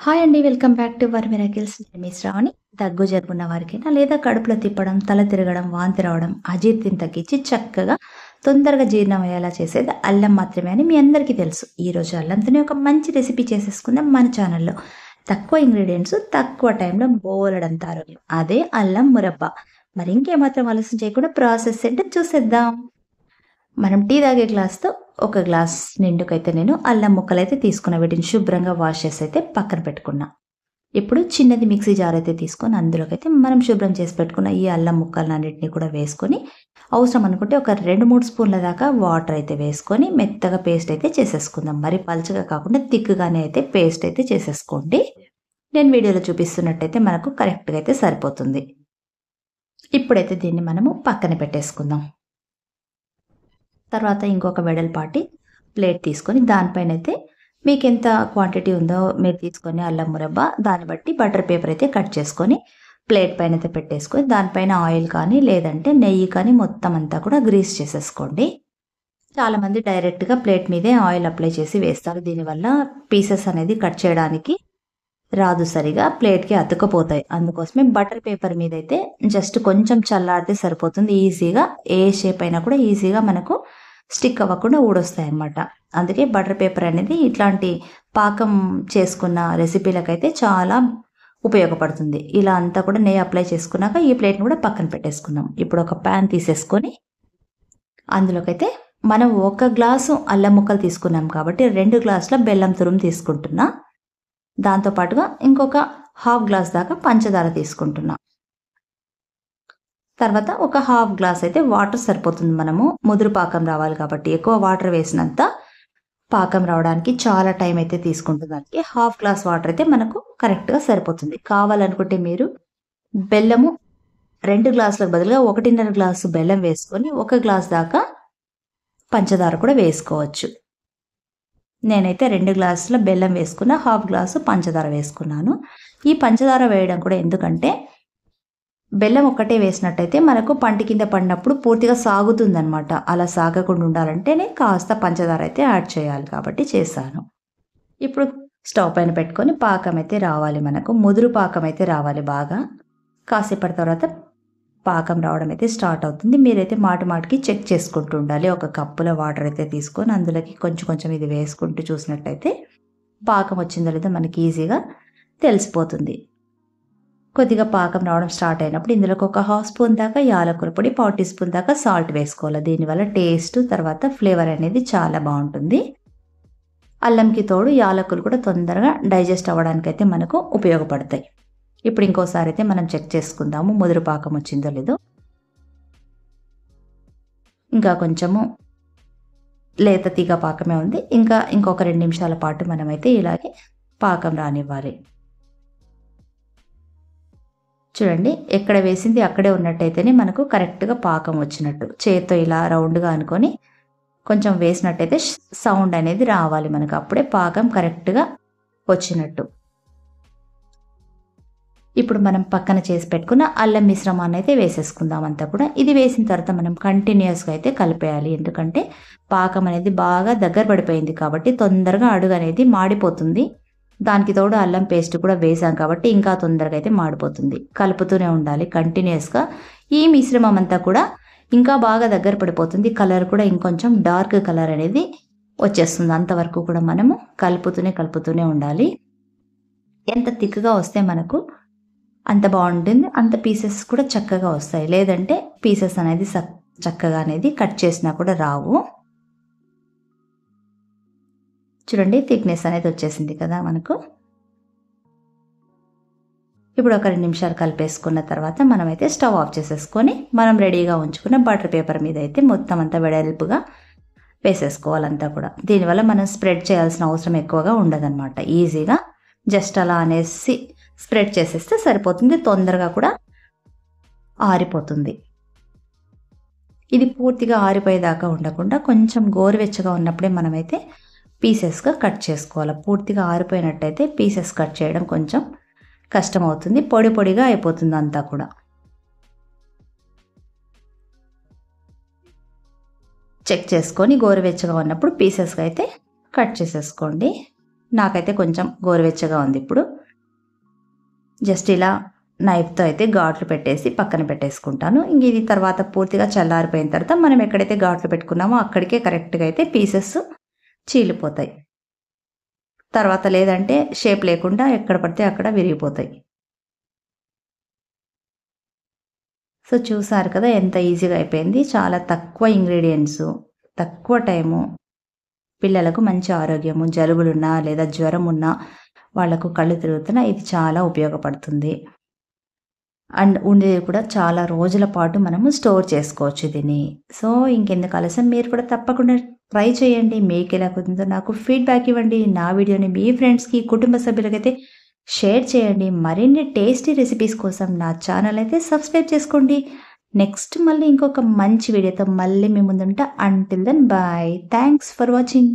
Hi అండి. Welcome back to our miracles. నేను మీ శ్రావణి. దగ్గు జలుబున్న వారికైనా లేదా కడుపులో తిప్పడం, తల తిరగడం, వాంతి రావడం, అజీర్తిని తగ్గించి చక్కగా తొందరగా జీర్ణం అయ్యేలా చేసేది అల్లం మాత్రమే అని మీ అందరికీ తెలుసు. ఈరోజు అల్లంతోనే ఒక మంచి రెసిపీ చేసేసుకుందాం మన ఛానల్లో. తక్కువ ఇంగ్రీడియంట్స్, తక్కువ టైంలో బోలెడంత ఆరోగ్యం. అదే అల్లం మురబ్బ. మరి ఇంకేమాత్రం ఆలస్యం చేయకుండా ప్రాసెస్ ఏంటో చూసేద్దాం. మనం టీ తాగే గ్లాస్తో ఒక గ్లాస్ నిండుకైతే నేను అల్లం ముక్కలైతే తీసుకున్న, వీటిని శుభ్రంగా వాష్ చేసి అయితే పక్కన పెట్టుకున్నా. ఇప్పుడు చిన్నది మిక్సీ జార్ అయితే తీసుకొని అందులోకైతే మనం శుభ్రం చేసి పెట్టుకున్న ఈ అల్లం ముక్కలన్నింటినీ కూడా వేసుకొని, అవసరం అనుకుంటే ఒక 2-3 స్పూన్ల దాకా వాటర్ అయితే వేసుకొని మెత్తగా పేస్ట్ అయితే చేసేసుకుందాం. మరి పలుచగా కాకుండా థిక్గానే అయితే పేస్ట్ అయితే చేసేసుకోండి. నేను వీడియోలో చూపిస్తున్నట్టయితే మనకు కరెక్ట్గా అయితే సరిపోతుంది. ఇప్పుడైతే దీన్ని మనము పక్కన పెట్టేసుకుందాం. తర్వాత ఇంకొక వెడల్పాటి ప్లేట్ తీసుకొని దానిపైన అయితే మీకు ఎంత క్వాంటిటీ ఉందో మీరు తీసుకొని అల్లం మురబ్బ దాన్ని బట్టి బటర్ పేపర్ అయితే కట్ చేసుకొని ప్లేట్ పైన అయితే పెట్టేసుకొని దానిపైన ఆయిల్ కానీ లేదంటే నెయ్యి కానీ మొత్తం అంతా కూడా గ్రీస్ చేసేసుకోండి. చాలామంది డైరెక్ట్గా ప్లేట్ మీదే ఆయిల్ అప్లై చేసి వేస్తారు. దీనివల్ల పీసెస్ అనేది కట్ చేయడానికి రాదు, సరిగా ప్లేట్కి అతుకపోతాయి. అందుకోసమే బటర్ పేపర్ మీద అయితే జస్ట్ కొంచెం చల్లారితే సరిపోతుంది. ఈజీగా ఏ షేప్ అయినా కూడా ఈజీగా మనకు స్టిక్ అవ్వకుండా ఊడొస్తాయి అన్నమాట. అందుకే బటర్ పేపర్ అనేది ఇట్లాంటి పాకం చేసుకున్న రెసిపీలకైతే చాలా ఉపయోగపడుతుంది. ఇలా అంతా కూడా నెయ్యి అప్లై చేసుకున్నాక ఈ ప్లేట్ని కూడా పక్కన పెట్టేసుకుందాం. ఇప్పుడు ఒక ప్యాన్ తీసేసుకొని అందులోకైతే మనం 1 గ్లాసు అల్లం ముక్కలు తీసుకున్నాం కాబట్టి 2 గ్లాసుల బెల్లం తురుము తీసుకుంటున్నా. దాంతోపాటుగా ఇంకొక 1/2 గ్లాస్ దాకా పంచదార తీసుకుంటున్నా. తర్వాత ఒక 1/2 గ్లాస్ అయితే వాటర్ సరిపోతుంది. మనము ముదురు పాకం రావాలి కాబట్టి ఎక్కువ వాటర్ వేసినంత పాకం రావడానికి చాలా టైం అయితే తీసుకుంటుంది. దానికి 1/2 గ్లాస్ వాటర్ అయితే మనకు కరెక్ట్గా సరిపోతుంది. కావాలనుకుంటే మీరు బెల్లము 2 గ్లాసులకు బదులుగా 1.5 గ్లాసు బెల్లం వేసుకొని 1 గ్లాస్ దాకా పంచదార కూడా వేసుకోవచ్చు. నేనైతే 2 గ్లాసుల బెల్లం వేసుకున్న, 1/2 గ్లాసు పంచదార వేసుకున్నాను. ఈ పంచదార వేయడం కూడా ఎందుకంటే బెల్లం ఒక్కటే వేసినట్టయితే మనకు పంటి కింద పడినప్పుడు పూర్తిగా సాగుతుందనమాట. అలా సాగకుండా ఉండాలంటేనే కాస్త పంచదార అయితే యాడ్ చేయాలి కాబట్టి చేశాను. ఇప్పుడు స్టవ్ పైన పెట్టుకొని పాకం అయితే రావాలి, మనకు ముదురు పాకం అయితే రావాలి బాగా. కాసేపటి తర్వాత పాకం రావడం అయితే స్టార్ట్ అవుతుంది. మీరైతే మాటికి చెక్ చేసుకుంటూ ఉండాలి. ఒక కప్పులో వాటర్ అయితే తీసుకొని అందులోకి కొంచెం ఇది వేసుకుంటూ చూసినట్టయితే పాకం వచ్చిందో లేదో మనకి ఈజీగా తెలిసిపోతుంది. కొద్దిగా పాకం రావడం స్టార్ట్ అయినప్పుడు ఇందులోకి ఒక 1/2 స్పూన్ దాకా యాలకుల పొడి, 1/4 టీ స్పూన్ దాకా సాల్ట్ వేసుకోవాలి. దీనివల్ల టేస్ట్ తర్వాత ఫ్లేవర్ అనేది చాలా బాగుంటుంది. అల్లంకి తోడు యాలకులు కూడా తొందరగా డైజెస్ట్ అవ్వడానికి అయితే మనకు ఉపయోగపడతాయి. ఇప్పుడు ఇంకోసారి అయితే మనం చెక్ చేసుకుందాము ముదురు పాకం వచ్చిందో లేదో. ఇంకా కొంచెము లేత తీగ పాకమే ఉంది. ఇంకొక 2 నిమిషాల పాటు మనమైతే ఇలాగే పాకం రానివ్వాలి. చూడండి, ఎక్కడ వేసింది అక్కడే ఉన్నట్టయితేనే మనకు కరెక్ట్గా పాకం వచ్చినట్టు. చేత్తో ఇలా రౌండ్గా అనుకొని కొంచెం వేసినట్టయితే సౌండ్ అనేది రావాలి మనకు, అప్పుడే పాకం కరెక్ట్గా వచ్చినట్టు. ఇప్పుడు మనం పక్కన చేసి పెట్టుకున్న అల్లం మిశ్రమాన్ని అయితే వేసేసుకుందాం అంతా కూడా. ఇది వేసిన తర్వాత మనం కంటిన్యూస్గా అయితే కలిపేయాలి. ఎందుకంటే పాకం అనేది బాగా దగ్గర పడిపోయింది కాబట్టి తొందరగా అడుగు అనేది మాడిపోతుంది. దానికి తోడు అల్లం పేస్ట్ కూడా వేసాం కాబట్టి ఇంకా తొందరగా అయితే మాడిపోతుంది. కలుపుతూనే ఉండాలి కంటిన్యూస్గా. ఈ మిశ్రమం అంతా కూడా ఇంకా బాగా దగ్గర పడిపోతుంది. కలర్ కూడా ఇంకొంచెం డార్క్ కలర్ అనేది వచ్చేస్తుంది. అంతవరకు కూడా మనము కలుపుతూనే ఉండాలి. ఎంత థిక్గా వస్తే మనకు అంత బాగుంటుంది, అంత పీసెస్ కూడా చక్కగా వస్తాయి. లేదంటే పీసెస్ అనేది చక్కగా అనేది కట్ చేసినా కూడా రావు. చూడండి, థిక్నెస్ అనేది వచ్చేసింది కదా మనకు. ఇప్పుడు ఒక 2 నిమిషాలు కలిపేసుకున్న తర్వాత మనమైతే స్టవ్ ఆఫ్ చేసేసుకొని మనం రెడీగా ఉంచుకున్న బటర్ పేపర్ మీద అయితే మొత్తం అంతా వెడల్పుగా వేసేసుకోవాలంతా కూడా. దీనివల్ల మనం స్ప్రెడ్ చేయాల్సిన అవసరం ఎక్కువగా ఉండదన్నమాట. ఈజీగా జస్ట్ అలా అనేసి స్ప్రెడ్ చేసేస్తే సరిపోతుంది. తొందరగా కూడా ఆరిపోతుంది. ఇది పూర్తిగా ఆరిపోయేదాకా ఉండకుండా కొంచెం గోరువెచ్చగా ఉన్నప్పుడే మనమైతే పీసెస్గా కట్ చేసుకోవాలి. పూర్తిగా ఆరిపోయినట్టయితే పీసెస్ కట్ చేయడం కొంచెం కష్టం అవుతుంది, పొడిగా అయిపోతుంది అంతా కూడా. చెక్ చేసుకొని గోరువెచ్చగా ఉన్నప్పుడు పీసెస్గా అయితే కట్ చేసేసుకోండి. నాకైతే కొంచెం గోరువెచ్చగా ఉంది ఇప్పుడు. జస్ట్ ఇలా నైఫ్‌తో అయితే ఘాట్లు పెట్టేసి పక్కన పెట్టేసుకుంటాను. ఇంక ఇది తర్వాత పూర్తిగా చల్లారిపోయిన తర్వాత మనం ఎక్కడైతే ఘాట్లు పెట్టుకున్నామో అక్కడికే కరెక్ట్‌గా అయితే పీసెస్ చీలిపోతాయి. తర్వాత లేదంటే షేప్ లేకుండా ఎక్కడ పడితే అక్కడ విరిగిపోతాయి. సో, చూసారు కదా ఎంత ఈజీగా అయిపోయింది. చాలా తక్కువ ఇంగ్రీడియెంట్సు, తక్కువ టైము. పిల్లలకు మంచి ఆరోగ్యము, జలుబులున్నా లేదా జ్వరం ఉన్నా, వాళ్ళకు కళ్ళు తిరుగుతున్నా ఇది చాలా ఉపయోగపడుతుంది. అండ్ ఉండేది కూడా చాలా రోజుల పాటు మనము స్టోర్ చేసుకోవచ్చు దీన్ని. సో, ఇంకెందుకు ఆలస్యం మీరు కూడా తప్పకుండా ట్రై చేయండి. మీకెలా కుదిరిందో నాకు ఫీడ్‌బ్యాక్ ఇవ్వండి. నా వీడియోని మీ ఫ్రెండ్స్‌కి, కుటుంబ సభ్యులకైతే షేర్ చేయండి. మరిన్ని టేస్టీ రెసిపీస్ కోసం నా ఛానల్ అయితే సబ్స్క్రైబ్ చేసుకోండి. నెక్స్ట్ మళ్ళీ ఇంకొక మంచి వీడియోతో మళ్ళీ మీ ముందుంటా. Until then bye. Thanks for watching.